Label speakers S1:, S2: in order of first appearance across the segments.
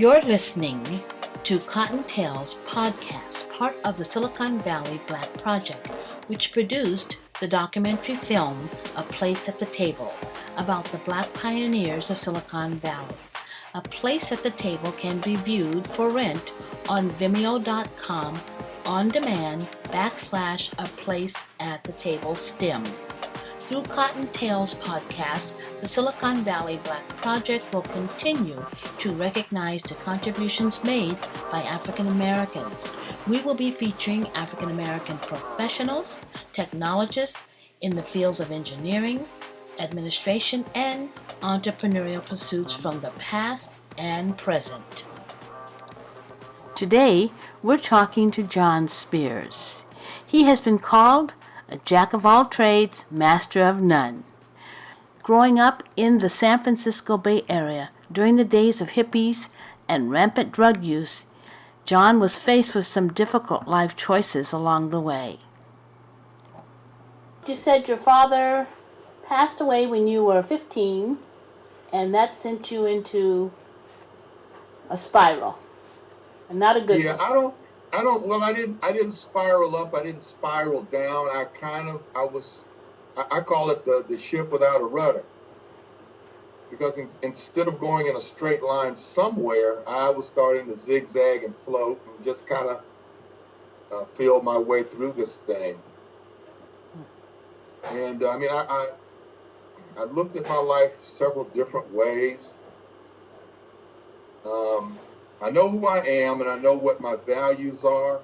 S1: You're listening to Cottontail's podcast, part of the Silicon Valley Black Project, which produced the documentary film A Place at the Table about the Black pioneers of Silicon Valley. A Place at the Table can be viewed for rent on Vimeo.com on demand /A Place at the Table STEM. Through Cottontail's podcast, the Silicon Valley Black Project will continue to recognize the contributions made by African Americans. We will be featuring African American professionals, technologists in the fields of engineering, administration, and entrepreneurial pursuits from the past and present. Today, we're talking to John Spears. He has been called a jack of all trades, master of none. Growing up in the San Francisco Bay Area during the days of hippies and rampant drug use, John was faced with some difficult life choices along the way. You said your father passed away when you were 15, and that sent you into a spiral, and not a good one.
S2: I didn't spiral up. I didn't spiral down. I call it the ship without a rudder. Because instead of going in a straight line somewhere, I was starting to zigzag and float and just kind of feel my way through this thing. And I looked at my life several different ways. I know who I am, and I know what my values are.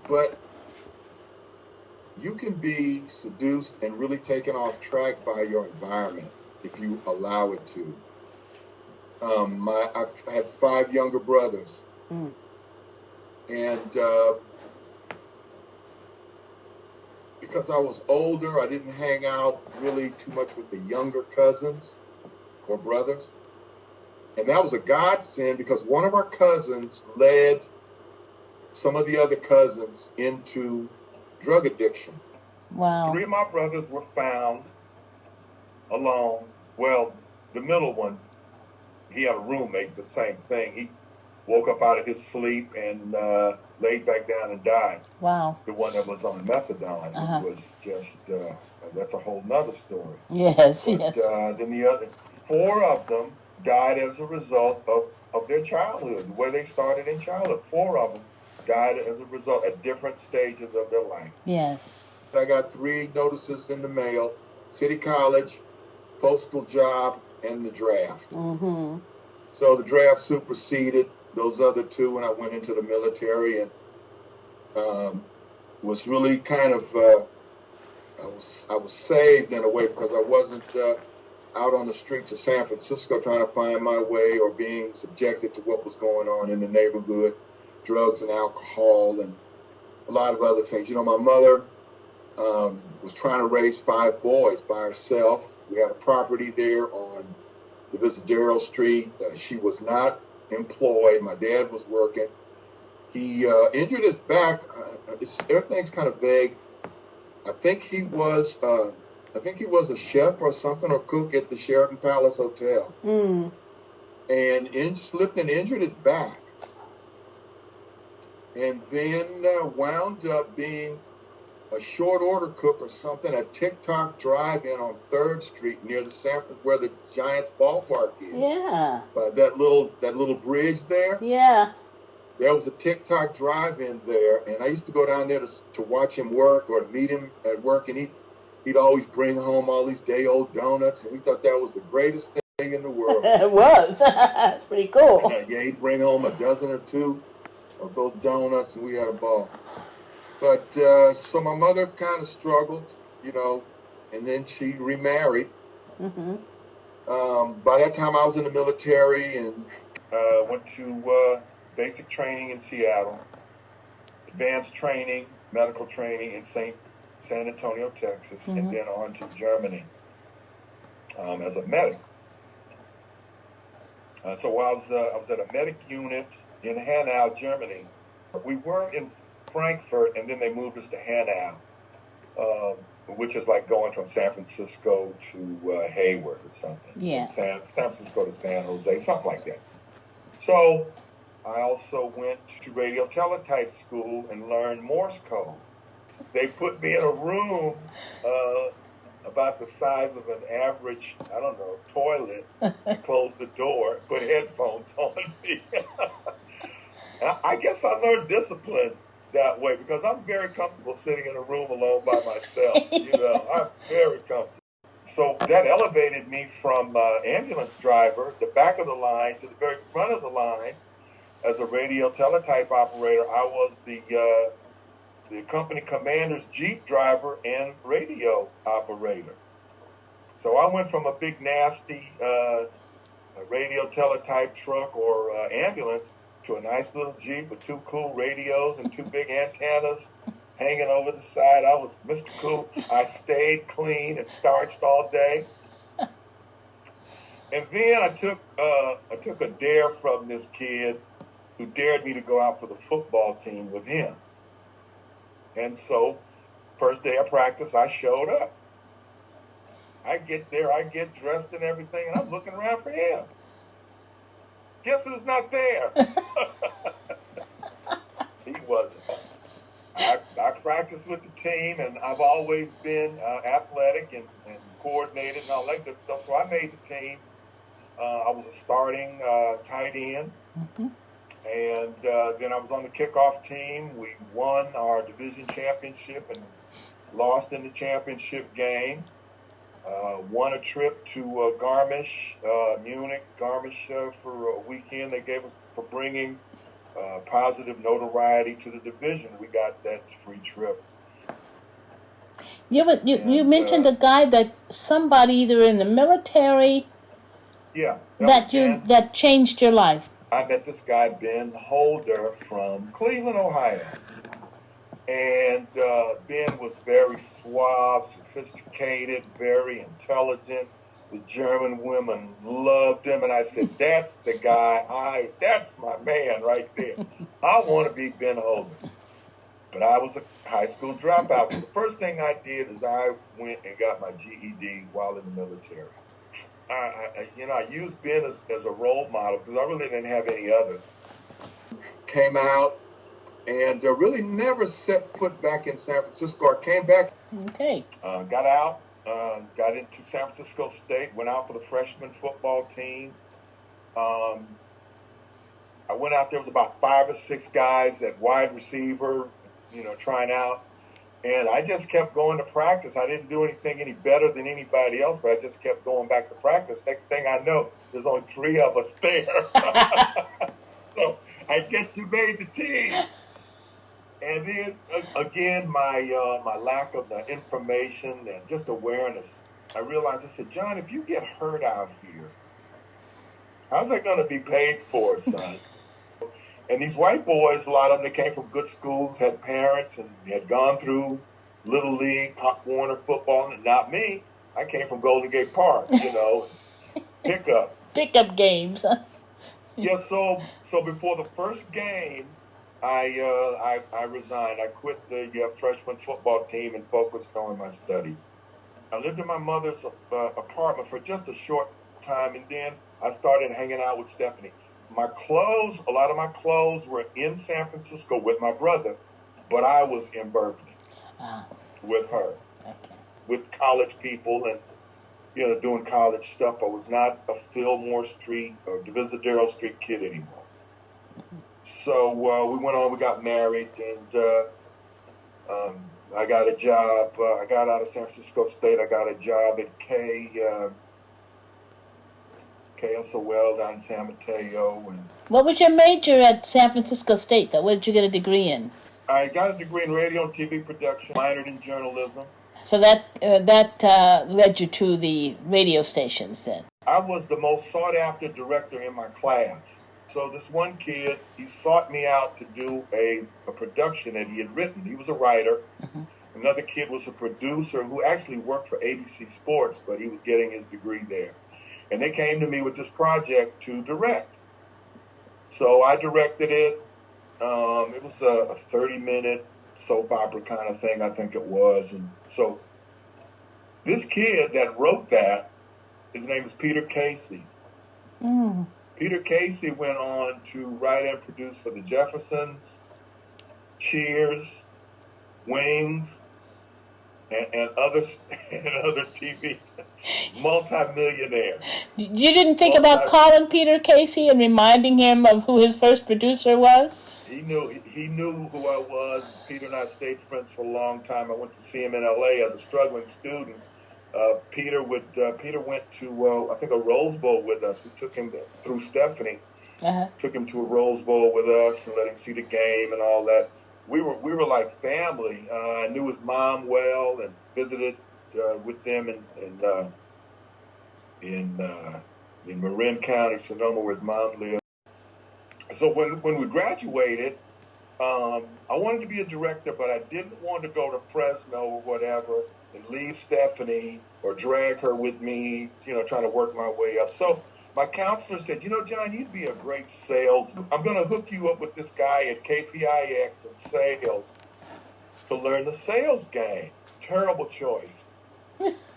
S2: But you can be seduced and really taken off track by your environment if you allow it to. I had 5 younger brothers. And because I was older, I didn't hang out really too much with the younger cousins or brothers. And that was a godsend because one of our cousins led some of the other cousins into drug addiction.
S1: Wow.
S3: 3 of my brothers were found alone. Well, the middle one, he had a roommate, the same thing. He woke up out of his sleep and laid back down and died.
S1: Wow.
S3: The one that was on methadone was just, that's a whole nother story.
S1: Yes,
S3: Then the other 4 of them died as a result of their childhood, where they started in childhood. 4 of them died as a result at different stages of their life.
S1: Yes.
S2: I got 3 notices in the mail: City College, postal job, and the draft.
S1: Mm-hmm.
S2: So the draft superseded those other 2 when I went into the military, and was really kind of I was saved in a way because I wasn't out on the streets of San Francisco trying to find my way or being subjected to what was going on in the neighborhood, drugs and alcohol and a lot of other things. You know, my mother was trying to raise 5 boys by herself. We had a property there on the Visadero Street. She was not employed. My dad was working. He injured his back. Everything's kind of vague. I think he was a chef or something, or cook at the Sheraton Palace Hotel. And slipped and injured his back. And then wound up being a short order cook or something at TikTok Drive-In on 3rd Street near the where the Giants ballpark is.
S1: Yeah.
S2: By that little bridge there.
S1: Yeah.
S2: There was a TikTok Drive-In there, and I used to go down there to watch him work or to meet him at work, and he'd always bring home all these day-old donuts, and we thought that was the greatest thing in the world.
S1: It was. It's pretty cool.
S2: And, he'd bring home a dozen or 2 of those donuts, and we had a ball. But so my mother kind of struggled, you know, and then she remarried.
S1: Mm-hmm.
S2: By that time, I was in the military and
S3: went to basic training in Seattle, advanced training, medical training in San Antonio, Texas, and then on to Germany as a medic. So I was at a medic unit in Hanau, Germany. We were in Frankfurt, and then they moved us to Hanau. which is like going from San Francisco to Hayward or something.
S1: Yeah.
S3: San Francisco to San Jose, something like that. So I also went to radio teletype school and learned Morse code. They put me in a room about the size of an average, I don't know, toilet, and closed the door, put headphones on me. I guess I learned discipline that way because I'm very comfortable sitting in a room alone by myself. I'm very comfortable. So that elevated me from ambulance driver, the back of the line, to the very front of the line. As a radio teletype operator, I was the company commander's Jeep driver and radio operator. So I went from a big, nasty radio teletype truck or ambulance to a nice little Jeep with 2 cool radios and 2 big antennas hanging over the side. I was Mr. Cool. I stayed clean and starched all day. And then I took a dare from this kid who dared me to go out for the football team with him. And so, first day of practice, I showed up. I get there, I get dressed and everything, and I'm looking around for him. Guess who's not there? He wasn't. I practiced with the team, and I've always been athletic and coordinated and all that good stuff, so I made the team. I was a starting tight end. Mm-hmm. And then I was on the kickoff team. We won our division championship and lost in the championship game. Won a trip to Garmisch, Munich, Garmisch for a weekend. They gave us for bringing positive notoriety to the division. We got that free trip.
S1: You mentioned a guy that somebody either in the military.
S3: Yeah.
S1: That changed your life.
S3: I met this guy, Ben Holder, from Cleveland, Ohio. And Ben was very suave, sophisticated, very intelligent. The German women loved him. And I said, that's the guy. That's my man right there. I want to be Ben Holder. But I was a high school dropout. So the first thing I did is I went and got my GED while in the military. I used Ben as a role model because I really didn't have any others.
S2: Came out and really never set foot back in San Francisco. I came back.
S1: Okay.
S3: Got out, got into San Francisco State, went out for the freshman football team. I went out there, was about 5 or 6 guys at wide receiver, trying out. And I just kept going to practice. I didn't do anything any better than anybody else, but I just kept going back to practice. Next thing I know, there's only 3 of us there. So I guess you made the team. And then, again, my lack of the information and just awareness, I realized, I said, John, if you get hurt out here, how's that going to be paid for, son? And these white boys, a lot of them, they came from good schools, had parents, and had gone through Little League, Pop Warner football. And not me. I came from Golden Gate Park, pickup.
S1: Pickup games.
S3: Yeah, so before the first game, I resigned. I quit the freshman football team and focused on my studies. I lived in my mother's apartment for just a short time, and then I started hanging out with Stephanie. A lot of my clothes were in San Francisco with my brother, but I was in Berkeley with her, with college people and, doing college stuff. I was not a Fillmore Street or Divisadero Street kid anymore. Mm-hmm. So we went on, we got married, and I got a job. I got out of San Francisco State. I got a job at KSOL down in San Mateo. And
S1: what was your major at San Francisco State, though? What did you get a degree in?
S3: I got a degree in radio and TV production, minored in journalism.
S1: So that led you to the radio stations then?
S3: I was the most sought-after director in my class. So this one kid, he sought me out to do a production that he had written. He was a writer. Mm-hmm. Another kid was a producer who actually worked for ABC Sports, but he was getting his degree there. And they came to me with this project to direct. So I directed it. It was a 30-minute soap opera kind of thing, I think it was. And so This kid that wrote that, his name is Peter Casey.
S1: Mm.
S3: Peter Casey went on to write and produce for the Jeffersons, Cheers, Wings, and other TV, multi-millionaire.
S1: You didn't think about calling Peter Casey and reminding him of who his first producer was?
S3: He knew who I was. Peter and I stayed friends for a long time. I went to see him in L.A. as a struggling student. Peter went to I think a Rose Bowl with us. We took him through Stephanie.
S1: Uh-huh.
S3: Took him to a Rose Bowl with us and let him see the game and all that. We were like family. I knew his mom well and visited with them in Marin County, Sonoma, where his mom lived. So when we graduated, I wanted to be a director, but I didn't want to go to Fresno or whatever and leave Stephanie or drag her with me, trying to work my way up. So my counselor said, John, you'd be a great salesman. I'm going to hook you up with this guy at KPIX in sales to learn the sales game. Terrible choice.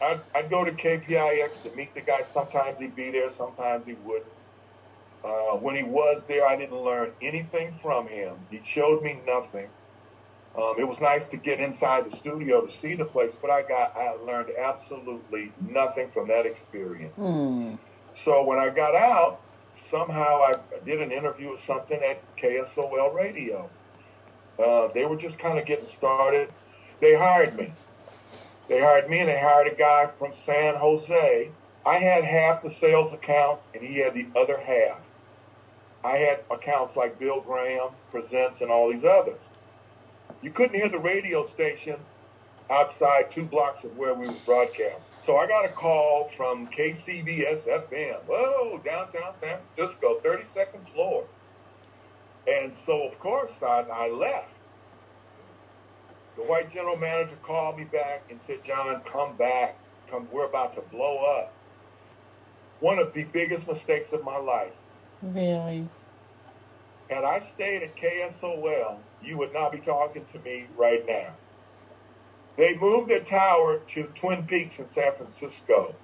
S3: I'd go to KPIX to meet the guy. Sometimes he'd be there, sometimes he wouldn't. When he was there, I didn't learn anything from him. He showed me nothing. It was nice to get inside the studio to see the place, but I learned absolutely nothing from that experience.
S1: Mm.
S3: So when I got out, somehow I did an interview or something at KSOL Radio. They were just kind of getting started. They hired me. And they hired a guy from San Jose. I had half the sales accounts, and he had the other half. I had accounts like Bill Graham, Presents, and all these others. You couldn't hear the radio station outside 2 blocks of where we were broadcasting. So I got a call from KCBS FM. Whoa, downtown San Francisco, 32nd floor. And so, of course, I left. The white general manager called me back and said, John, come back. We're about to blow up. One of the biggest mistakes of my life.
S1: Really?
S3: Had I stayed at KSOL, you would not be talking to me right now. They moved their tower to Twin Peaks in San Francisco.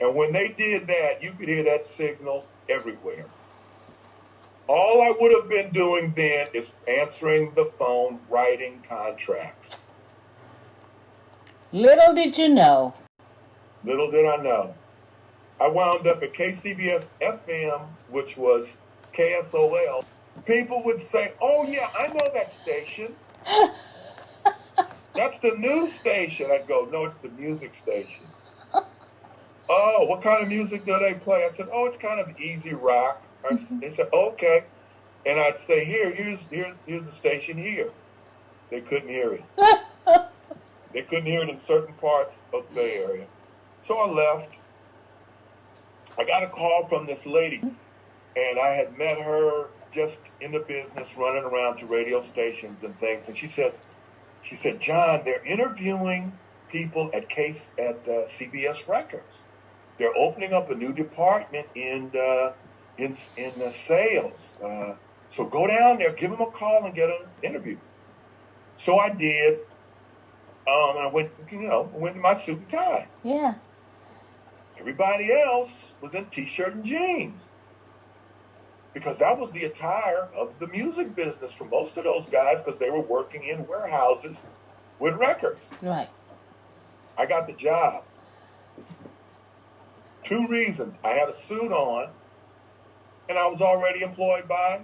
S3: And when they did that, you could hear that signal everywhere. All I would have been doing then is answering the phone, writing contracts.
S1: Little did you know.
S3: Little did I know. I wound up at KCBS FM, which was KSOL. People would say, oh, yeah, I know that station. That's the news station. I'd go, no, it's the music station. Oh, what kind of music do they play? I said, oh, it's kind of easy rock. They said, okay. And I'd say, here's the station here. They couldn't hear it. They couldn't hear it in certain parts of the Bay Area. So I left. I got a call from this lady, and I had met her just in the business, running around to radio stations and things. And she said, John, they're interviewing people at CBS Records. They're opening up a new department in sales. So go down there, give them a call, and get an interview. So I did. I went in my suit and tie.
S1: Yeah.
S3: Everybody else was in T-shirt and jeans. Because that was the attire of the music business for most of those guys, because they were working in warehouses with records.
S1: Right.
S3: I got the job. 2 reasons. I had a suit on, and I was already employed by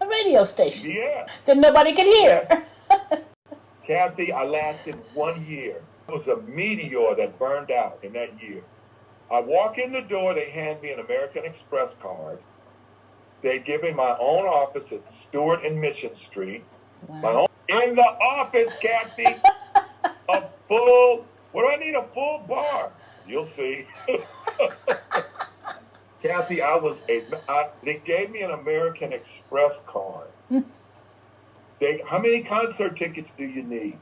S1: a radio station.
S3: Yeah.
S1: That nobody could hear.
S3: Yes. Kathy, I lasted 1 year. It was a meteor that burned out in that year. I walk in the door, they hand me an American Express card. They give me my own office at Stewart and Mission Street.
S1: Wow.
S3: My own in the office, Kathy. What do I need a full bar? You'll see. Kathy, they gave me an American Express card. How many concert tickets do you need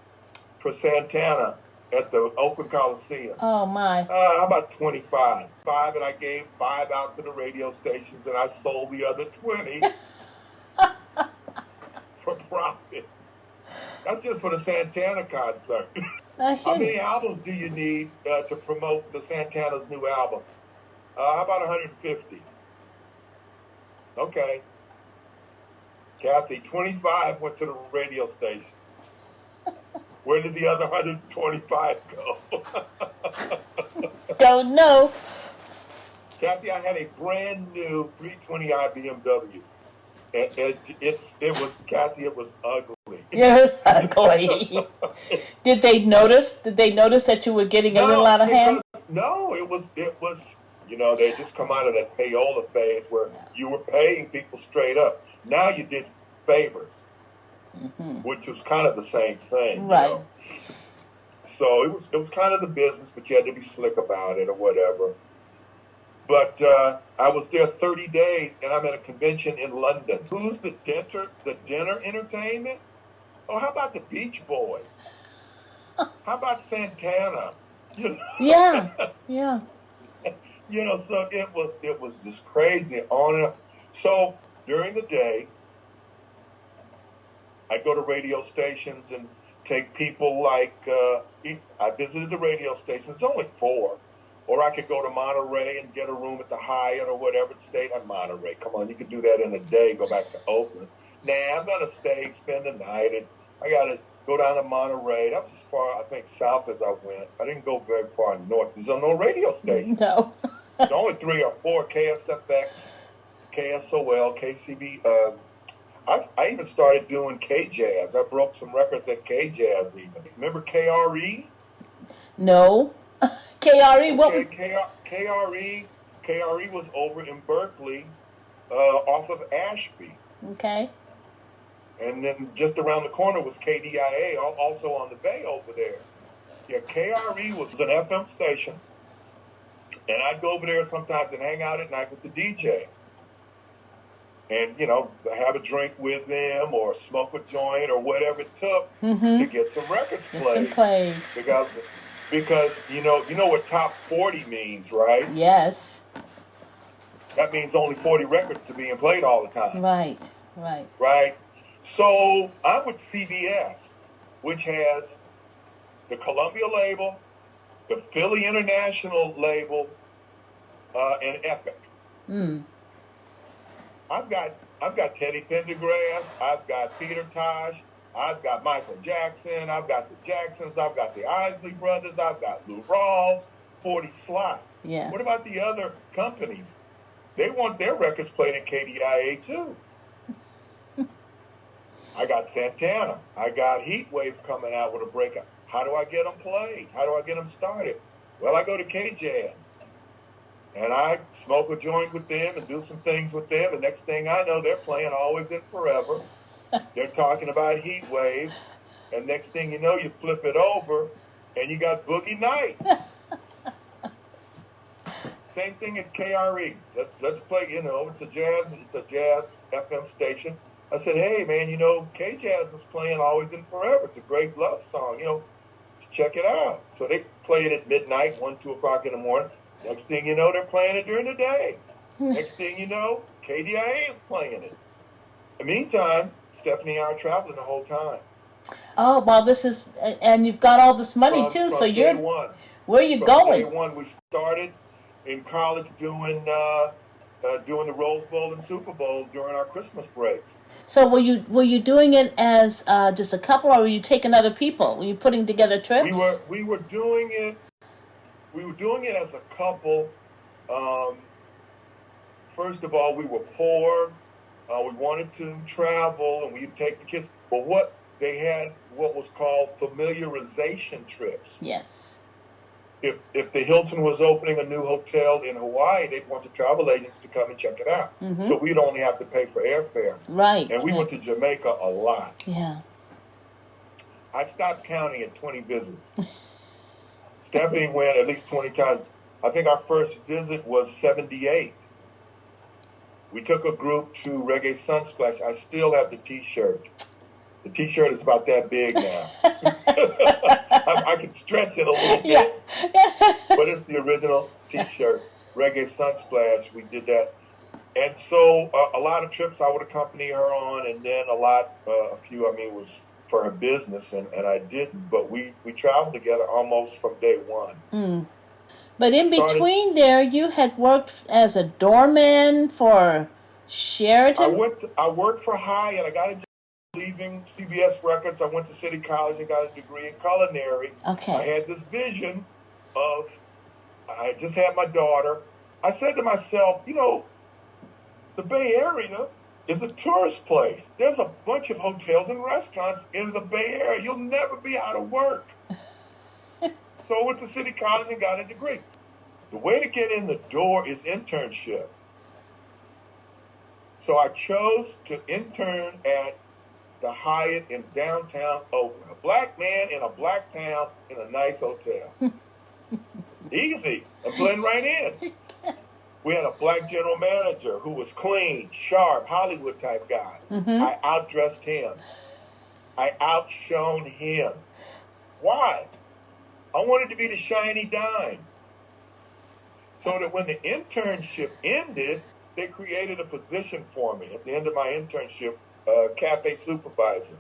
S3: for Santana at the Oakland Coliseum?
S1: Oh, my.
S3: How about 25? 5, and I gave 5 out to the radio stations, and I sold the other 20 for profit. That's just for the Santana concert. How many albums do you need to promote the Santana's new album? How about 150? Okay. Kathy, 25 went to the radio stations. Where did the other 125 go?
S1: Don't know.
S3: Kathy, I had a brand new 320i BMW. It was, Kathy, it was ugly.
S1: Yes, ugly. Did they notice? Did they notice that you were getting a little out of hand?
S3: No, it was. They just come out of that payola phase where you were paying people straight up. Now you did favors, which was kind of the same thing,
S1: right?
S3: You know? So it was kind of the business, but you had to be slick about it or whatever. But I was there 30 days, and I'm at a convention in London. Who's the dinner entertainment? Oh, how about the Beach Boys? How about Santana? You know?
S1: Yeah.
S3: So it was just crazy on it. So during the day, I'd go to radio stations and take people like I visited the radio stations. It's only 4. Or I could go to Monterey and get a room at the Hyatt or whatever, stay at Monterey. Come on, you could do that in a day, go back to Oakland. Nah, I'm going to stay, spend the night. I got to go down to Monterey. That was as far, I think, south as I went. I didn't go very far north. There's no radio station.
S1: No.
S3: There's only 3 or 4, KSFX, KSOL, KCB. I even started doing KJazz. I broke some records at KJazz even. Remember KRE?
S1: No. KRE, what?
S3: KRE was over in Berkeley, off of Ashby.
S1: Okay.
S3: And then just around the corner was KDIA, also on the bay over there. Yeah, KRE was an FM station, and I'd go over there sometimes and hang out at night with the DJ. And, have a drink with them or smoke a joint or whatever it took to get some records played. Because you know what top 40 means, right?
S1: Yes.
S3: That means only 40 records are being played all the time.
S1: Right.
S3: So I'm with CBS, which has the Columbia label, the Philly International label, and Epic. I've got Teddy Pendergrass, I've got Peter Tosh, I've got Michael Jackson, I've got the Jacksons, I've got the Isley Brothers, I've got Lou Rawls, 40 slots.
S1: Yeah.
S3: What about the other companies? They want their records played at KDIA too. I got Santana. I got Heatwave coming out with a breakout. How do I get them played? How do I get them started? Well, I go to KJazz. And I smoke a joint with them and do some things with them. And next thing I know, they're playing Always and Forever. They're talking about Heatwave. And next thing you know, you flip it over and you got Boogie Nights. Same thing at KRE. Let's play, it's a jazz FM station. I said, hey, man, KJazz is playing Always and Forever. It's a great love song, check it out. So they play it at midnight, 1, 2 o'clock in the morning. Next thing you know, they're playing it during the day. Next thing you know, KDIA is playing it. In the meantime, Stephanie and I are traveling the whole time.
S1: Oh, well, and you've got all this money too, so you're, where are you going?
S3: Day one, we started in college doing the Rose Bowl and Super Bowl during our Christmas breaks.
S1: So were you doing it as just a couple, or were you taking other people? Were you putting together trips?
S3: We were doing it. We were doing it as a couple. First of all, we were poor. We wanted to travel, and we'd take the kids. But they had what was called familiarization trips.
S1: Yes.
S3: If the Hilton was opening a new hotel in Hawaii, they'd want the travel agents to come and check it out. Mm-hmm. So we'd only have to pay for airfare.
S1: Right.
S3: And we went to Jamaica a lot.
S1: Yeah.
S3: I stopped counting at 20 visits. Stephanie went at least 20 times. I think our first visit was 78. We took a group to Reggae Sunsplash. I still have the T-shirt. The T-shirt is about that big now. I can stretch it a little bit.
S1: Yeah.
S3: But it's the original T-shirt. Reggae Sunsplash, we did that. And so a lot of trips I would accompany her on, and then a few, was for her business, and I didn't. But we traveled together almost from day one.
S1: Mm. But in between there, you had worked as a doorman for Sheraton?
S3: I worked for Hyatt. I got a job leaving CBS Records. I went to City College and got a degree in culinary.
S1: Okay.
S3: I had this vision of, I just had my daughter. I said to myself, you know, the Bay Area is a tourist place. There's a bunch of hotels and restaurants in the Bay Area. You'll never be out of work. So I went to City College and got a degree. The way to get in the door is internship. So I chose to intern at the Hyatt in downtown Oakland. A black man in a black town in a nice hotel. Easy. I blend right in. We had a black general manager who was clean, sharp, Hollywood type guy. Mm-hmm. I outdressed him. I outshone him. Why? I wanted to be the shiny dime. So that when the internship ended, they created a position for me at the end of my internship, cafe supervisor.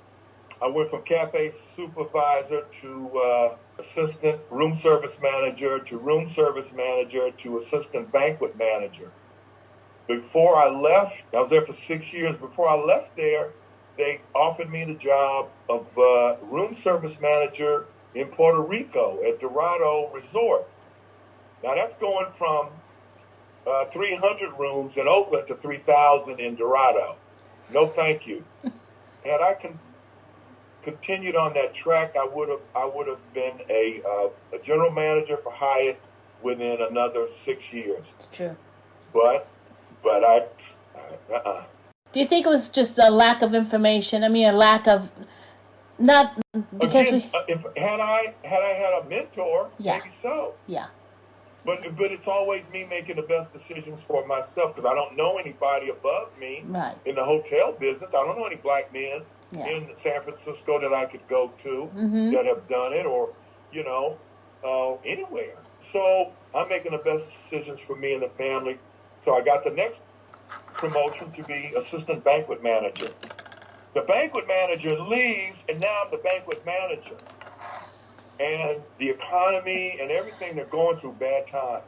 S3: I went from cafe supervisor to assistant room service manager to room service manager to assistant banquet manager. Before I left, I was there for 6 years. Before I left there, they offered me the job of room service manager in Puerto Rico at Dorado Resort. Now that's going from 300 rooms in Oakland to 3,000 in Dorado. No, thank you. Had I continued on that track, I would have been a general manager for Hyatt within another 6 years.
S1: It's true.
S3: But I.
S1: Do you think it was just a lack of information? I mean, a lack of not because
S3: again, if had I had a mentor,
S1: yeah.
S3: Maybe so.
S1: Yeah.
S3: But it's always me making the best decisions for myself because I don't know anybody above me in the hotel business. I don't know any black men in San Francisco that I could go to that have done it or, you know, anywhere. So I'm making the best decisions for me and the family. So I got the next promotion to be assistant banquet manager. The banquet manager leaves, and now I'm the banquet manager. And the economy and everything, they're going through bad times.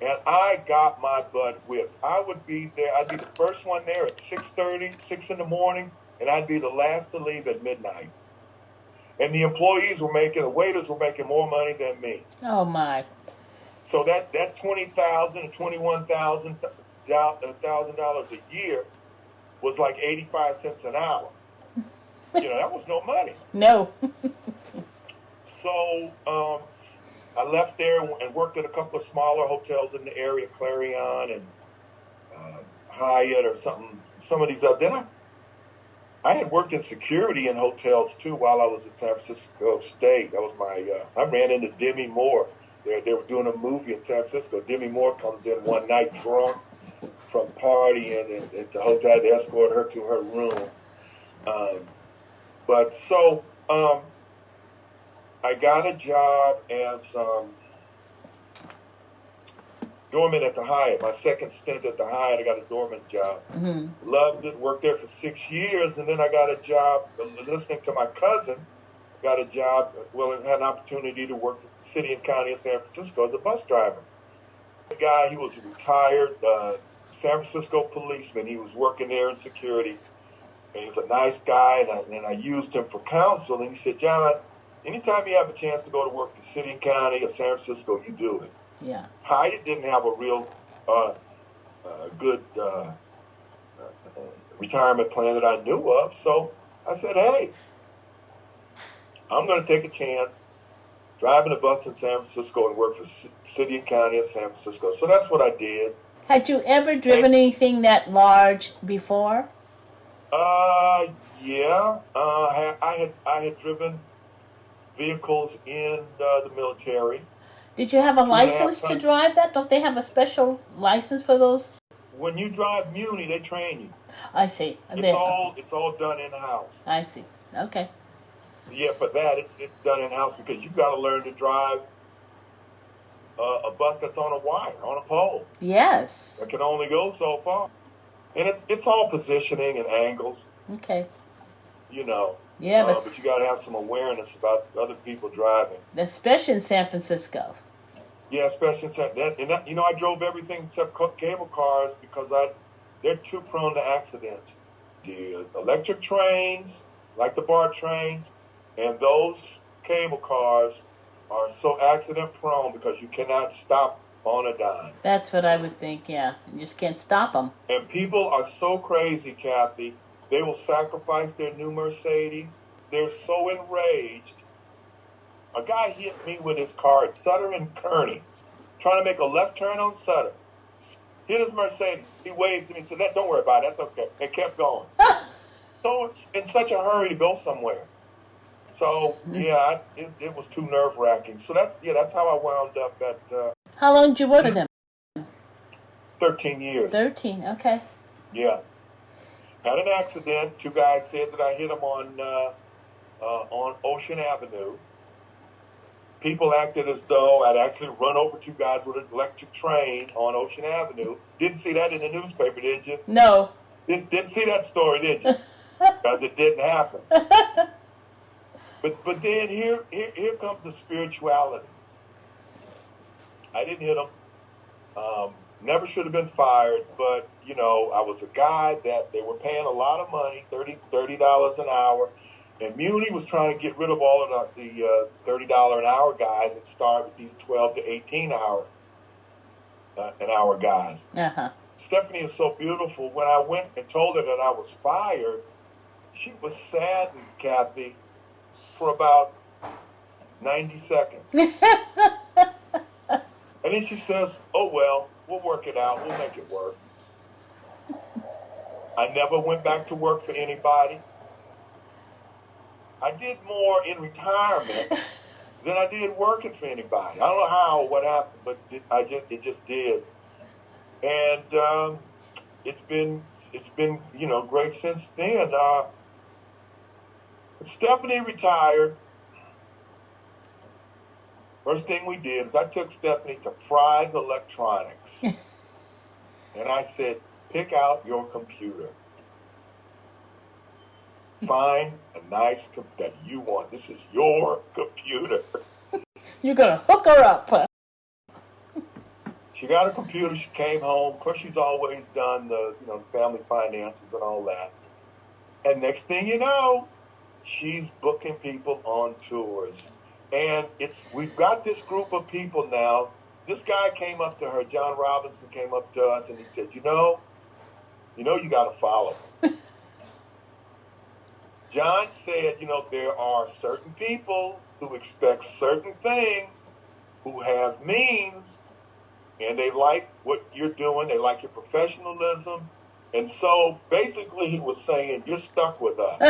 S3: And I got my butt whipped. I would be there. I'd be the first one there at 6:30, 6 in the morning, and I'd be the last to leave at midnight. And the employees were making, the waiters were making more money than me.
S1: Oh, my.
S3: So that $20,000 to $21,000 a year was like 85 cents an hour. You know, that was no money.
S1: No.
S3: So I left there and worked at a couple of smaller hotels in the area, Clarion and Hyatt or something. Some of these other. Then I had worked in security in hotels too while I was at San Francisco State. That was my. I ran into Demi Moore. They were doing a movie in San Francisco. Demi Moore comes in one night drunk from partying at the hotel. They escort her to her room. I got a job as doorman at the Hyatt. My second stint at the Hyatt, I got a doorman job. Mm-hmm. Loved it, worked there for 6 years, and then I got a job listening to my cousin. Got a job, I had an opportunity to work for the city and county of San Francisco as a bus driver. The guy, he was a retired San Francisco policeman. He was working there in security, and he was a nice guy, and I used him for counsel, and he said, John, anytime you have a chance to go to work for the city and county of San Francisco, you do it.
S1: Yeah.
S3: Hyatt didn't have a real good retirement plan that I knew of, so I said, hey, I'm going to take a chance, driving a bus in San Francisco and work for city and county of San Francisco. So that's what I did.
S1: Had you ever driven anything that large before?
S3: Yeah. I had driven vehicles in the military.
S1: Did you have a license to drive that? Don't they have a special license for those?
S3: When you drive Muni, they train you.
S1: I see.
S3: It's all done in-house.
S1: I see. Okay.
S3: Yeah, for that, it's done in-house because you've got to learn to drive a bus that's on a wire, on a pole.
S1: Yes.
S3: It can only go so far. And it's all positioning and angles.
S1: Okay.
S3: you know.
S1: Yeah,
S3: but you got to have some awareness about other people driving.
S1: Especially in San Francisco.
S3: Yeah, especially that. I drove everything except cable cars because they're too prone to accidents. The electric trains, like the BART trains, and those cable cars are so accident prone because you cannot stop on a dime.
S1: That's what I would think, yeah. You just can't stop them.
S3: And people are so crazy, Kathy. They will sacrifice their new Mercedes. They're so enraged. A guy hit me with his car at Sutter and Kearney, trying to make a left turn on Sutter. Hit his Mercedes. He waved to me and said, "Don't worry about it. That's okay." And kept going. So it's in such a hurry to go somewhere. So, yeah, it was too nerve-wracking. So that's how I wound up at...
S1: How long did you work with him?
S3: 13 years.
S1: 13, okay.
S3: Yeah. Had an accident. Two guys said that I hit them on Ocean Avenue. People acted as though I'd actually run over two guys with an electric train on Ocean Avenue. Didn't see that in the newspaper, did you?
S1: No.
S3: Didn't see that story, did you? Because it didn't happen. But then here comes the spirituality. I didn't hit them. Never should have been fired, but, I was a guy that they were paying a lot of money, $30 an hour, and Muni was trying to get rid of all of the $30 an hour guys and start with these 12 to 18 an hour guys.
S1: Uh-huh.
S3: Stephanie is so beautiful. When I went and told her that I was fired, she was saddened, Kathy, for about 90 seconds. And then she says, "Oh, well, we'll work it out. We'll make it work." I never went back to work for anybody. I did more in retirement than I did working for anybody. I don't know how or what happened, but it just did. And it's been great since then. Stephanie retired. First thing we did is I took Stephanie to Fry's Electronics. And I said, "Pick out your computer. Find a nice computer that you want. This is your computer."
S1: You're going to hook her up.
S3: She got a computer. She came home. Of course, she's always done the family finances and all that. And next thing you know, she's booking people on tours. And we've got this group of people now. This guy came up to her, John Robinson came up to us, and he said, you got to follow him. John said, there are certain people who expect certain things, who have means, and they like what you're doing. They like your professionalism. And so basically he was saying, you're stuck with us.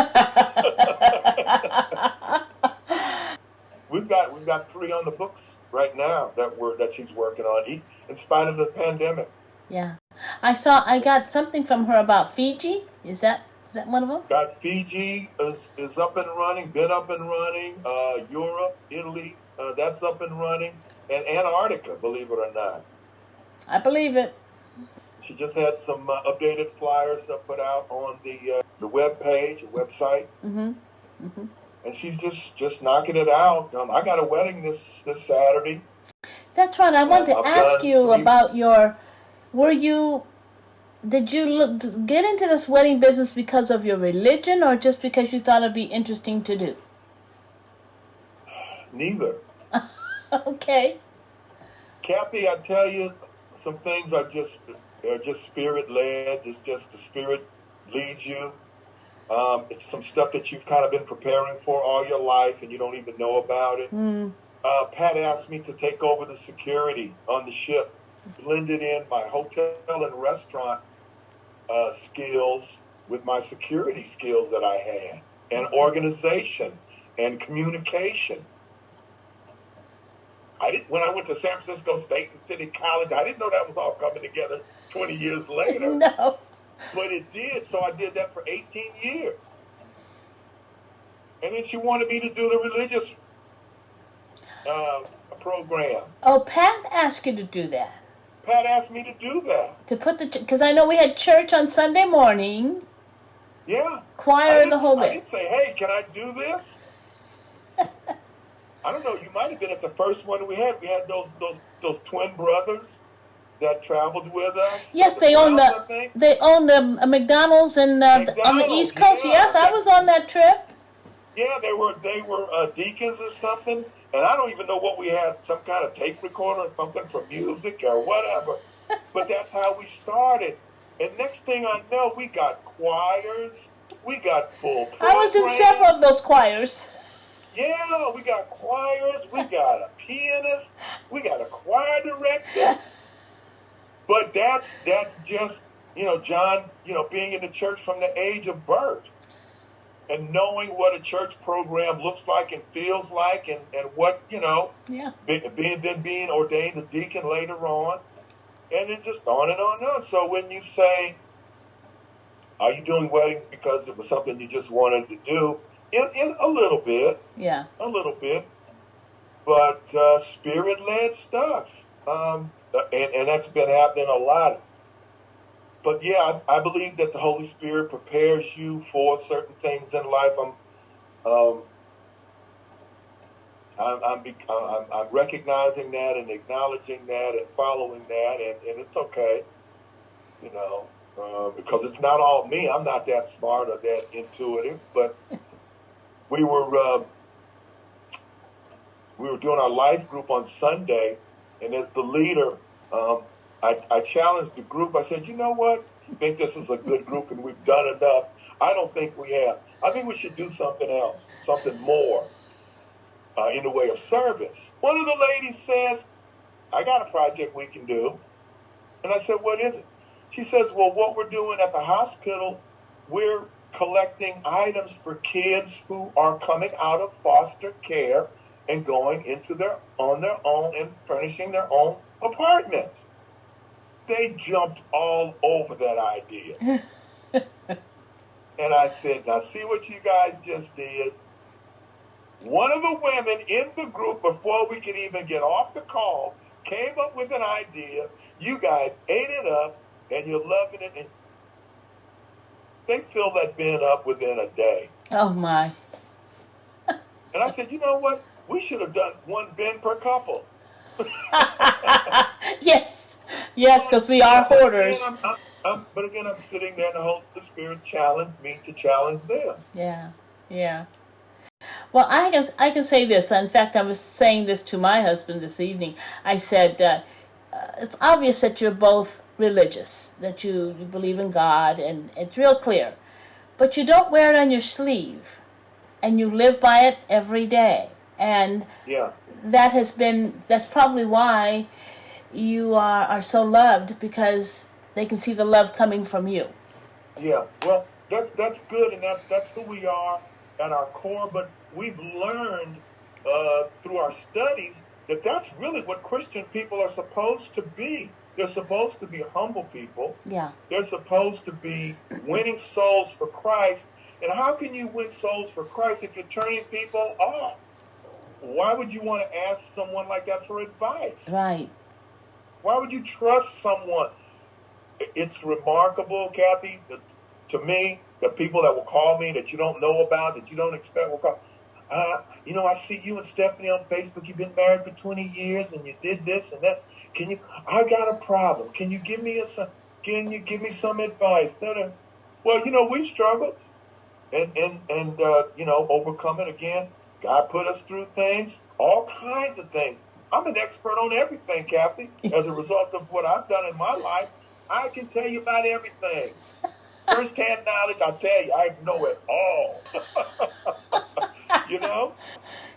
S3: We've got 3 on the books right now that she's working on, in spite of the pandemic.
S1: Yeah. I got something from her about Fiji. Is that one of them?
S3: Got Fiji is up and running, been up and running. Europe, Italy, that's up and running. And Antarctica, believe it or not.
S1: I believe it.
S3: She just had some updated flyers put out on the website. Mm-hmm. Mm-hmm. And she's just knocking it out. I got a wedding this Saturday.
S1: That's right. I wanted to ask you about did you get into this wedding business because of your religion or just because you thought it'd be interesting to do?
S3: Neither.
S1: Okay.
S3: Kathy, I tell you, some things are just spirit-led. It's just the spirit leads you. It's some stuff that you've kind of been preparing for all your life and you don't even know about it. Mm. Pat asked me to take over the security on the ship, blended in my hotel and restaurant skills with my security skills that I had, and organization and communication. When I went to San Francisco State and City College, I didn't know that was all coming together 20 years later.
S1: No.
S3: But it did, so I did that for 18 years. And then she wanted me to do the religious program.
S1: Oh, Pat asked you to do that.
S3: Pat asked me to do that.
S1: Because I know we had church on Sunday morning.
S3: Yeah.
S1: Choir the whole
S3: I
S1: bit.
S3: didn't say, hey, can I do this? I don't know. You might have been at the first one we had. We had those twin brothers that traveled with us.
S1: Yes,
S3: The
S1: they own
S3: Browns, I think.
S1: the McDonald's on the East Coast.
S3: Yeah.
S1: Yes, I was on that trip.
S3: Yeah, they were deacons or something, and I don't even know what we had, some kind of tape recorder or something for music or whatever. But that's how we started. And next thing I know, we got choirs, we got full
S1: I was in several of those choirs.
S3: Yeah, we got choirs, we got a pianist, we got a choir director. But that's just, John, being in the church from the age of birth and knowing what a church program looks like and feels like and what,
S1: Yeah.
S3: being ordained a deacon later on. And then just on and on and on. So when you say, are you doing weddings because it was something you just wanted to do? In a little bit.
S1: Yeah.
S3: A little bit. But spirit-led stuff. And that's been happening a lot. But yeah, I believe that the Holy Spirit prepares you for certain things in life. I'm recognizing that and acknowledging that and following that, and it's okay, because it's not all me. I'm not that smart or that intuitive, but we were doing our life group on Sunday, and as the leader, I challenged the group. I said, you know what? I think this is a good group, and we've done enough. I don't think we have. I think we should do something else, something more. In the way of service. One of the ladies says, I got a project we can do. And I said, what is it? She says, well, what we're doing at the hospital, we're collecting items for kids who are coming out of foster care and going on their own and furnishing their own apartments. They jumped all over that idea. And I said, now see what you guys just did? One of the women in the group, before we could even get off the call, came up with an idea. You guys ate it up, and you're loving it. And they filled that bin up within a day.
S1: Oh, my.
S3: And I said, you know what? We should have done one bin per couple.
S1: Yes, because we are hoarders.
S3: But again, I'm sitting there, and the Spirit challenged me to challenge them.
S1: Yeah. Well, I can say this. In fact, I was saying this to my husband this evening. I said, it's obvious that you're both religious, that you believe in God, and it's real clear. But you don't wear it on your sleeve, and you live by it every day. And that's probably why you are so loved, because they can see the love coming from you.
S3: Yeah, well, that's good, and that's who we are at our core, but we've learned through our studies that that's really what Christian people are supposed to be. They're supposed to be humble people.
S1: Yeah.
S3: They're supposed to be winning souls for Christ. And how can you win souls for Christ if you're turning people off? Why would you want to ask someone like that for advice?
S1: Right.
S3: Why would you trust someone? It's remarkable, Kathy, to me, the people that will call me that you don't know about, that you don't expect will call. I see you and Stephanie on Facebook. You've been married for 20 years, and you did this and that. I got a problem. Can you give me some advice? No. Well, we struggled, and overcome it again. God put us through things, all kinds of things. I'm an expert on everything, Kathy. As a result of what I've done in my life, I can tell you about everything. First-hand knowledge, I tell you, I know it all.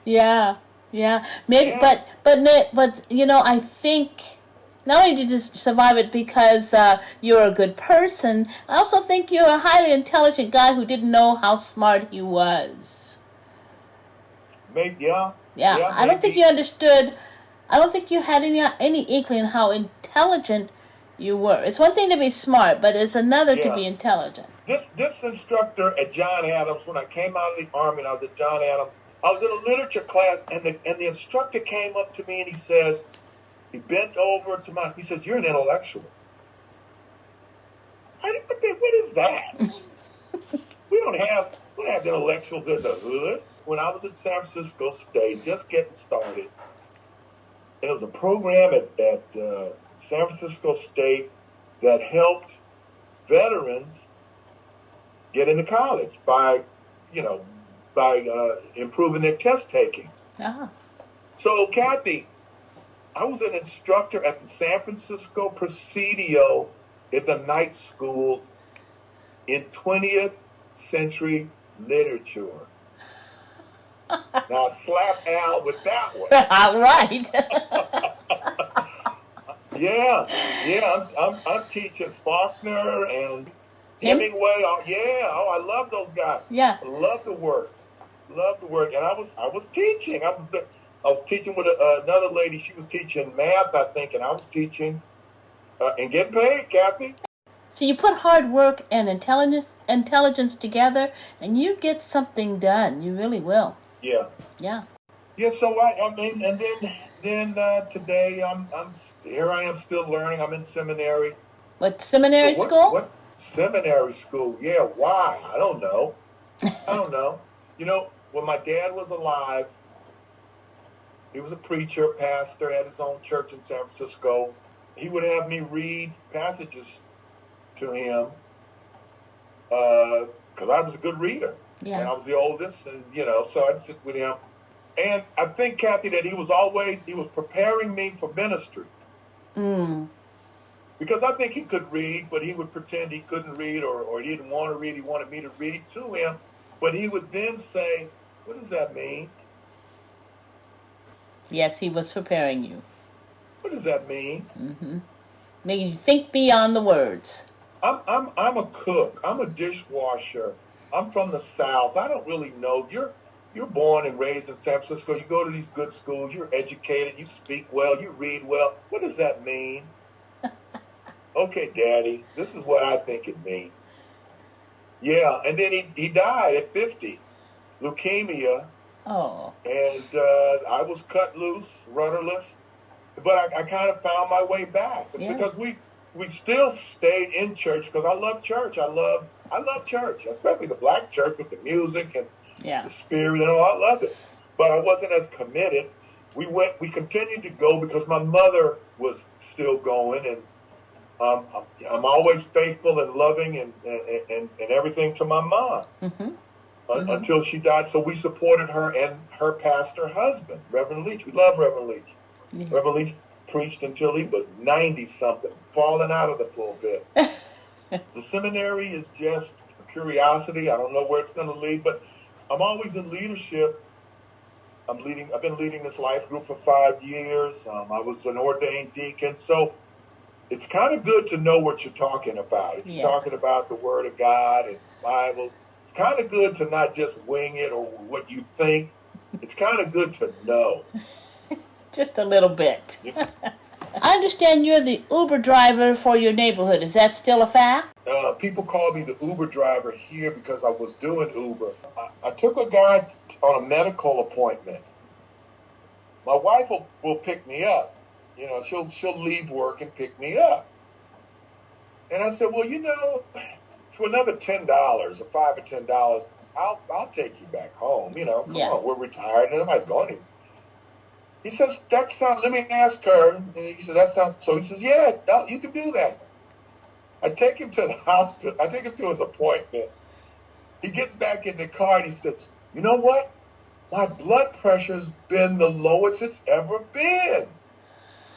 S1: Yeah. Maybe,
S3: Yeah.
S1: but I think not only did you survive it because you're a good person, I also think you're a highly intelligent guy who didn't know how smart he was.
S3: Maybe, yeah.
S1: Yeah, I don't think you understood. I don't think you had any inkling how intelligent you were. It's one thing to be smart, but it's another to be intelligent.
S3: This instructor at John Adams, when I came out of the Army and I was at John Adams, I was in a literature class, and the instructor came up to me and he bent over to he says, "You're an intellectual." What is that? don't have the intellectuals in the hood. When I was at San Francisco State, just getting started, there was a program at San Francisco State that helped veterans get into college by improving their test taking.
S1: Uh-huh.
S3: So, Kathy, I was an instructor at the San Francisco Presidio in the night school in 20th century literature. Now, slap Al with that one.
S1: All right.
S3: I'm teaching Faulkner and Hemingway. I love those guys.
S1: Yeah.
S3: I love the work. And I was teaching. I was teaching with another lady. She was teaching math, I think, and I was teaching and getting paid, Kathy.
S1: So you put hard work and intelligence together, and you get something done. You really will.
S3: Yeah.
S1: Yeah.
S3: Yeah. So I mean, and then today I'm here. I am still learning. I'm in seminary.
S1: What seminary school?
S3: What seminary school? Yeah. Why? I don't know. You know, when my dad was alive, he was a preacher, pastor, had his own church in San Francisco. He would have me read passages to him because I was a good reader.
S1: Yeah.
S3: And I was the oldest, and so I'd sit with him. And I think, Kathy, that he was preparing me for ministry.
S1: Mm.
S3: Because I think he could read, but he would pretend he couldn't read or he didn't want to read. He wanted me to read to him. But he would then say, "What does that mean?"
S1: Yes, he was preparing you.
S3: What does that mean?
S1: Mm-hmm. Making you think beyond the words.
S3: I'm a cook. I'm a dishwasher. I'm from the South. I don't really know. You're born and raised in San Francisco. You go to these good schools. You're educated. You speak well. You read well. What does that mean? Okay, Daddy, this is what I think it means. Yeah, and then he died at 50, leukemia.
S1: Oh.
S3: And I was cut loose, rudderless. But I kind of found my way back.
S1: Yeah.
S3: Because we still stayed in church because I love church. I love church, especially the black church with the music and the spirit and all. I love it. But I wasn't as committed. We continued to go because my mother was still going, and I'm always faithful and loving and everything to my mom until she died. So we supported her and her pastor husband, Reverend Leach. We love Reverend Leach. Yeah. Reverend Leach preached until he was 90-something, falling out of the pulpit. The seminary is just a curiosity. I don't know where it's going to lead, but I'm always in leadership. I've been leading this life group for 5 years. I was an ordained deacon. So it's kind of good to know what you're talking about. If you're talking about the Word of God and the Bible, it's kind of good to not just wing it or what you think. It's kind of good to know.
S1: Just a little bit. I understand you're the Uber driver for your neighborhood. Is that still a fact?
S3: People call me the Uber driver here because I was doing Uber. I took a guy on a medical appointment. My wife will pick me up. She'll leave work and pick me up. And I said, well, for another $10 or $5 or $10, I'll take you back home. Come on, we're retired and nobody's going anywhere. He says, let me ask her. And he said, that sounds, so he says, yeah, you can do that. I take him to the hospital. I take him to his appointment. He gets back in the car and he says, you know what? My blood pressure's been the lowest it's ever been.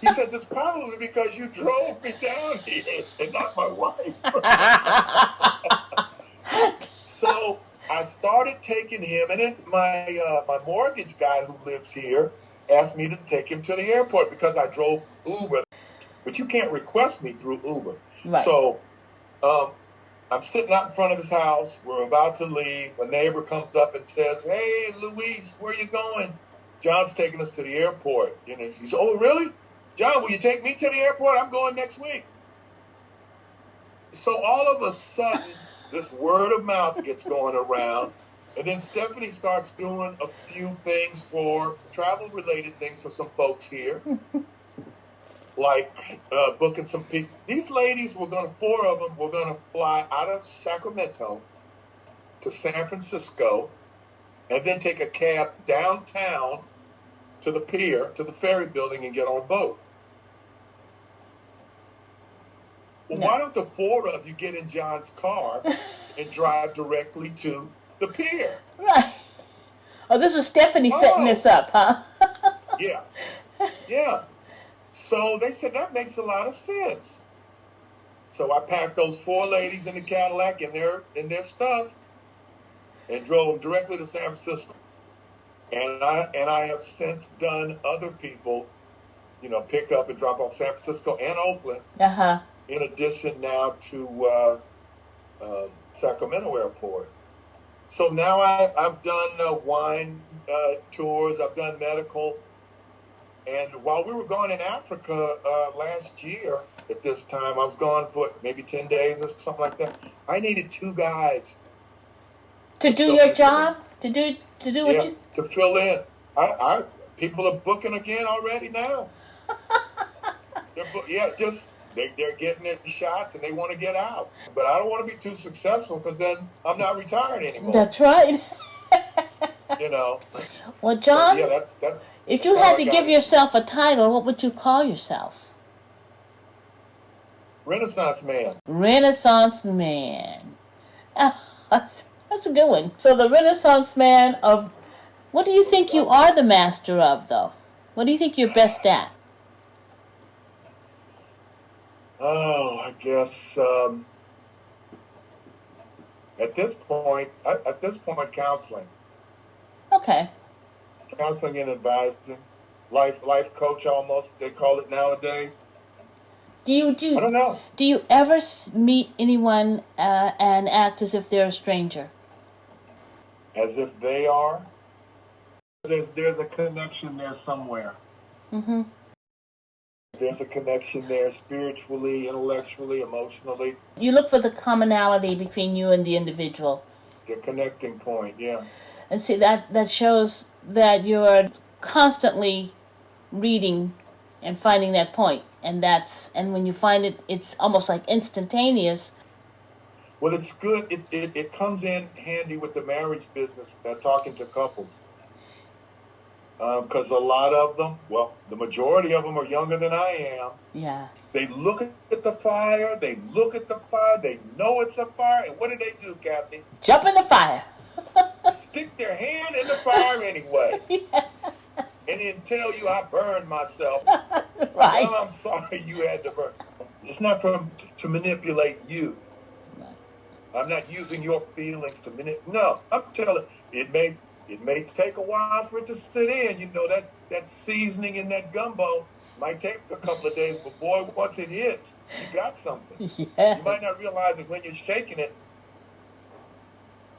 S3: He says, it's probably because you drove me down here and not my wife. So I started taking him, and then my mortgage guy who lives here asked me to take him to the airport because I drove Uber. But you can't request me through Uber. Right. So I'm sitting out in front of his house. We're about to leave. A neighbor comes up and says, hey, Luis, where are you going? John's taking us to the airport. He said, oh, really? John, will you take me to the airport? I'm going next week. So all of a sudden, this word of mouth gets going around. And then Stephanie starts doing a few things for travel-related things for some folks here. Like booking some people. These ladies, 4 of them, were going to fly out of Sacramento to San Francisco and then take a cab downtown to the pier, to the ferry building, and get on a boat. Well,
S1: No.
S3: why don't the four of you get in John's car and drive directly to the pier?
S1: Right. Oh, this was Stephanie setting this up, huh?
S3: Yeah. Yeah. So they said, that makes a lot of sense. So I packed those four ladies in the Cadillac and their stuff and drove them directly to San Francisco. And I have since done other people, pick up and drop off San Francisco and Oakland.
S1: Uh-huh.
S3: In addition now to Sacramento Airport. So now I've done wine tours, I've done medical. And while we were gone in Africa last year at this time, I was gone for maybe 10 days or something like that. I needed two guys.
S1: To do your job? To do what you...
S3: to fill in. People are booking again already now. They're getting their shots and they want to get out. But I don't want to be too successful because then I'm not retired anymore.
S1: That's right. Well, John,
S3: that's
S1: if you had to give yourself a title, what would you call yourself?
S3: Renaissance man.
S1: Renaissance man. That's a good one. So the Renaissance man of... What do you think you are the master of, though? What do you think you're best at?
S3: Oh, I guess at this point, counseling.
S1: Okay.
S3: Counseling and advising, life coach almost they call it nowadays. I don't know.
S1: Do you ever meet anyone and act as if they're a stranger?
S3: As if they are. There's a connection there somewhere.
S1: Mm-hmm.
S3: There's a connection there spiritually, intellectually, emotionally.
S1: You look for the commonality between you and the individual.
S3: The connecting point, yeah.
S1: And see, that shows that you're constantly reading and finding that point. And when you find it, it's almost like instantaneous.
S3: Well, it's good. It comes in handy with the marriage business, talking to couples. Because a lot of them, the majority of them are younger than I am.
S1: Yeah.
S3: They look at the fire, they know it's a fire, and what do, Kathy?
S1: Jump in the fire.
S3: Stick their hand in the fire anyway.
S1: Yeah.
S3: And then tell you I burned myself.
S1: Right.
S3: Well, I'm sorry you had to burn. It's not to manipulate you.
S1: Right.
S3: I'm not using your feelings to manipulate. No, I'm telling you, it may take a while for it to sit in. That seasoning in that gumbo might take a couple of days, but boy, once it hits, you got something.
S1: Yeah.
S3: You might not realize it when you're shaking it.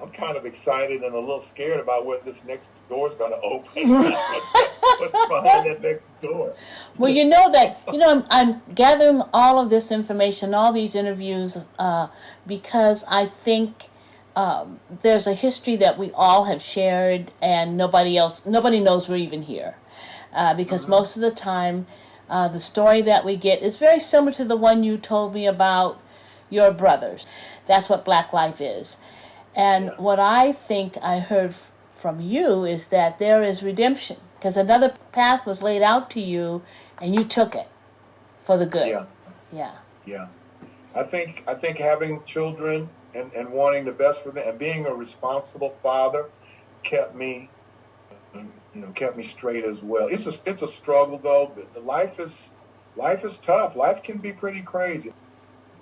S3: I'm kind of excited and a little scared about where this next door is going to open. What's behind that next door?
S1: Well, I'm gathering all of this information, all these interviews, because I think there's a history that we all have shared, and nobody knows we're even here, because most of the time, the story that we get is very similar to the one you told me about your brothers. That's what Black life is. And what I think I heard from you is that there is redemption, because another path was laid out to you, and you took it for the good. Yeah.
S3: I think having children and wanting the best for them and being a responsible father kept me straight as well. It's a struggle though. But life is tough. Life can be pretty crazy.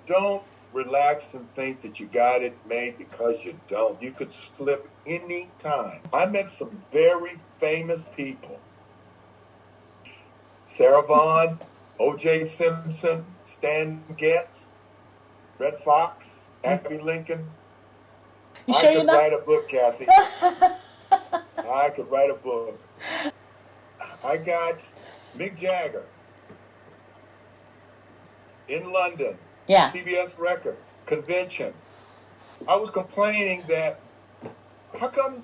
S3: Don't relax and think that you got it made, because you don't. You could slip any time. I met some very famous people. Sarah Vaughan, O.J. Simpson, Stan Getz, Red Fox, Abby Lincoln.
S1: You sure you're not?
S3: I could write a book, Kathy. I could write a book. I got Mick Jagger in London.
S1: Yeah.
S3: CBS Records convention. I was complaining that how come,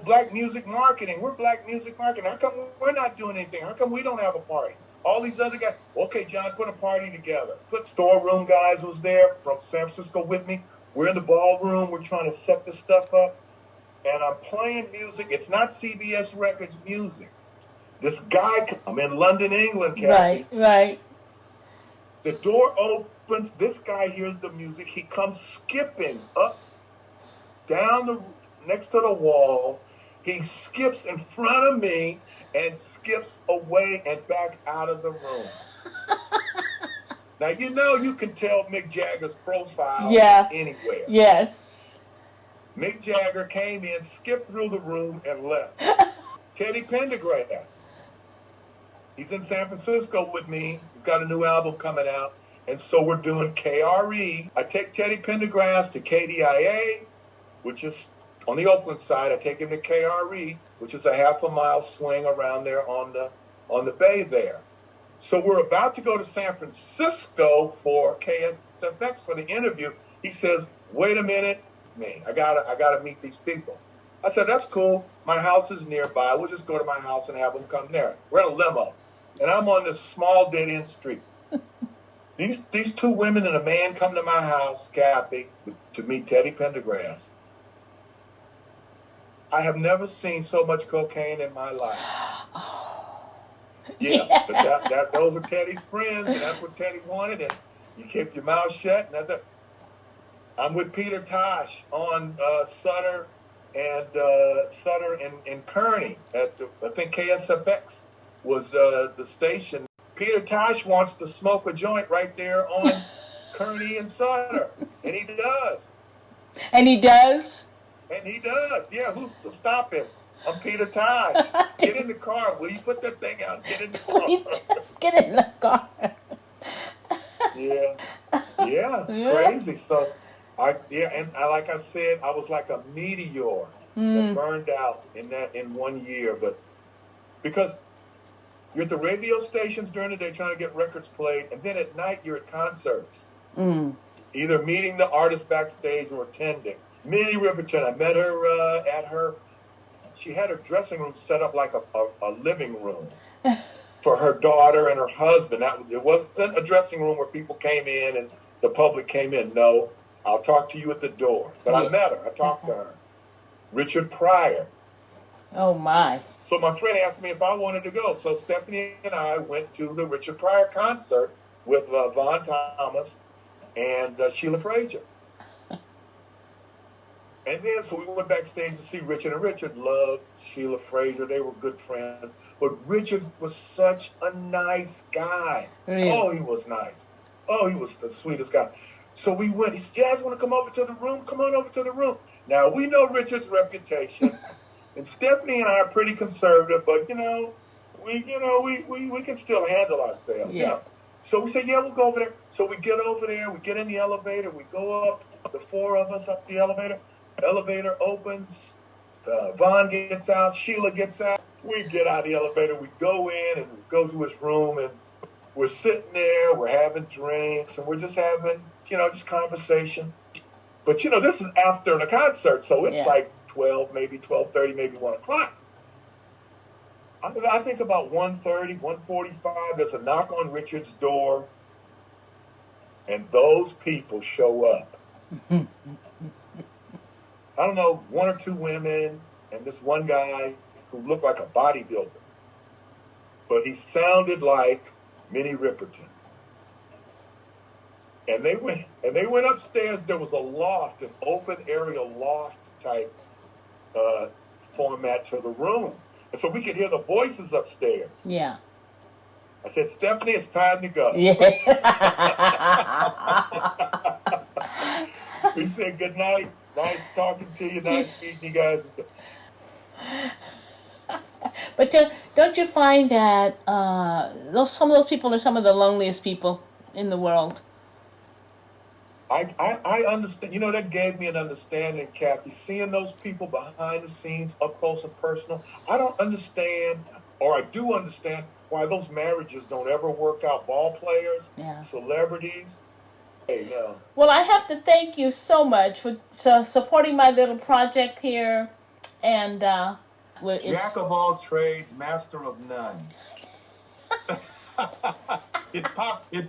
S3: black music marketing, we're black music marketing. How come we're not doing anything? How come we don't have a party? All these other guys, okay, John, put a party together. Put Storeroom guys was there from San Francisco with me. We're in the ballroom. We're trying to set this stuff up. And I'm playing music. It's not CBS Records music. This guy, I'm in London, England, Kathy.
S1: Right.
S3: The door opens. This guy hears the music. He comes skipping up, down next to the wall. He skips in front of me and skips away and back out of the room. Now, you can tell Mick Jagger's profile anywhere.
S1: Yes.
S3: Mick Jagger came in, skipped through the room, and left. Teddy Pendergrass. He's in San Francisco with me. He's got a new album coming out. And so we're doing KRE. I take Teddy Pendergrass to KDIA, which is on the Oakland side. I take him to KRE, which is a half a mile swing around there on the bay there. So we're about to go to San Francisco for KSFX for the interview. He says, "Wait a minute, I gotta meet these people." I said, "That's cool. My house is nearby. We'll just go to my house and have them come there." We're in a limo, and I'm on this small dead-end street. These two women and a man come to my house, Kathy, to meet Teddy Pendergrass. I have never seen so much cocaine in my life. Yeah. But those are Teddy's friends, and that's what Teddy wanted, and you keep your mouth shut, and that's it. I'm with Peter Tosh on Sutter and Kearney at I think KSFX was the station. Peter Tosh wants to smoke a joint right there on Kearney and Sutter, and he does.
S1: And he does?
S3: And he does. Yeah, who's to stop him? I'm Peter Tosh. Get in the car. Will you put that thing out? Get in the car.
S1: Get in the car.
S3: Yeah, it's crazy. So, like I said, I was like a meteor that burned out in 1 year. But because you're at the radio stations during the day trying to get records played, and then at night you're at concerts, either meeting the artist backstage or attending. Minnie Riperton, I met her at her. She had her dressing room set up like a living room for her daughter and her husband. It wasn't a dressing room where people came in and the public came in. No, I'll talk to you at the door. But I met her. I talked to her. Richard Pryor.
S1: Oh, my.
S3: So my friend asked me if I wanted to go. So Stephanie and I went to the Richard Pryor concert with Vaughn Thomas and Sheila Frazier. And then, so we went backstage to see Richard, and Richard loved Sheila Frazier. They were good friends. But Richard was such a nice guy.
S1: Really?
S3: Oh, he was nice. Oh, he was the sweetest guy. So we went. He said, "You guys want to come over to the room? Come on over to the room." Now, we know Richard's reputation. And Stephanie and I are pretty conservative, but, we can still handle ourselves.
S1: Yes.
S3: So we said, "Yeah, we'll go over there." So we get over there. We get in the elevator. We go up, the four of us up the elevator. Elevator opens, Vaughn gets out, Sheila gets out. We get out of the elevator, we go in and we go to his room, and we're sitting there, we're having drinks, and we're just having, just conversation. But, this is after the concert, so it's like 12, maybe 12:30, maybe 1 o'clock. I think about 1:30, 1:45, there's a knock on Richard's door, and those people show up. I don't know, 1 or 2 women and this one guy who looked like a bodybuilder. But he sounded like Minnie Riperton. And they went upstairs. There was a loft, an open area loft type format to the room. And so we could hear the voices upstairs.
S1: Yeah.
S3: I said, "Stephanie, it's time to go."
S1: Yeah.
S3: We said good night. Nice talking to you. Nice meeting you guys.
S1: But don't you find that some of those people are some of the loneliest people in the world?
S3: I understand. That gave me an understanding, Kathy. Seeing those people behind the scenes, up close and personal. I don't understand, or I do understand, why those marriages don't ever work out. Ball players, celebrities. Hey, no.
S1: Well, I have to thank you so much for supporting my little project here, and
S3: Jack of all trades, master of none. It popped in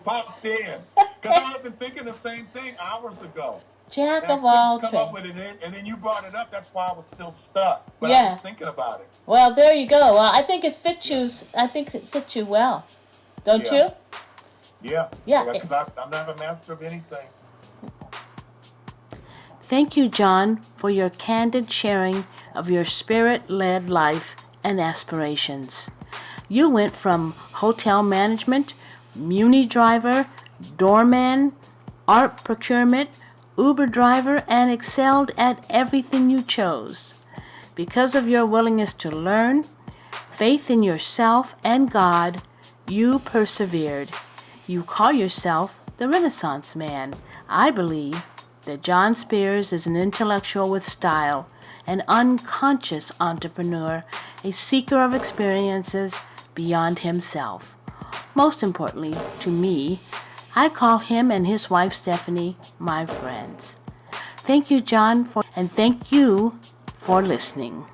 S3: because I've been thinking the same thing hours ago.
S1: Jack
S3: And I
S1: of all
S3: couldn't come up
S1: trades.
S3: with it, and then you brought it up. That's why I was still stuck. But I
S1: Yeah.
S3: was thinking about it.
S1: Well, there you go. Well, I think it fits you. I think it fits you well. Don't
S3: Yeah.
S1: you?
S3: Yeah.
S1: Yeah.
S3: Because I'm not a master of anything.
S1: Thank you, John, for your candid sharing of your spirit-led life and aspirations. You went from hotel management, muni driver, doorman, art procurement, Uber driver, and excelled at everything you chose. Because of your willingness to learn, faith in yourself and God, you persevered. You call yourself the Renaissance Man. I believe that John Spears is an intellectual with style, an unconscious entrepreneur, a seeker of experiences beyond himself. Most importantly, to me, I call him and his wife Stephanie my friends. Thank you, John, and thank you for listening.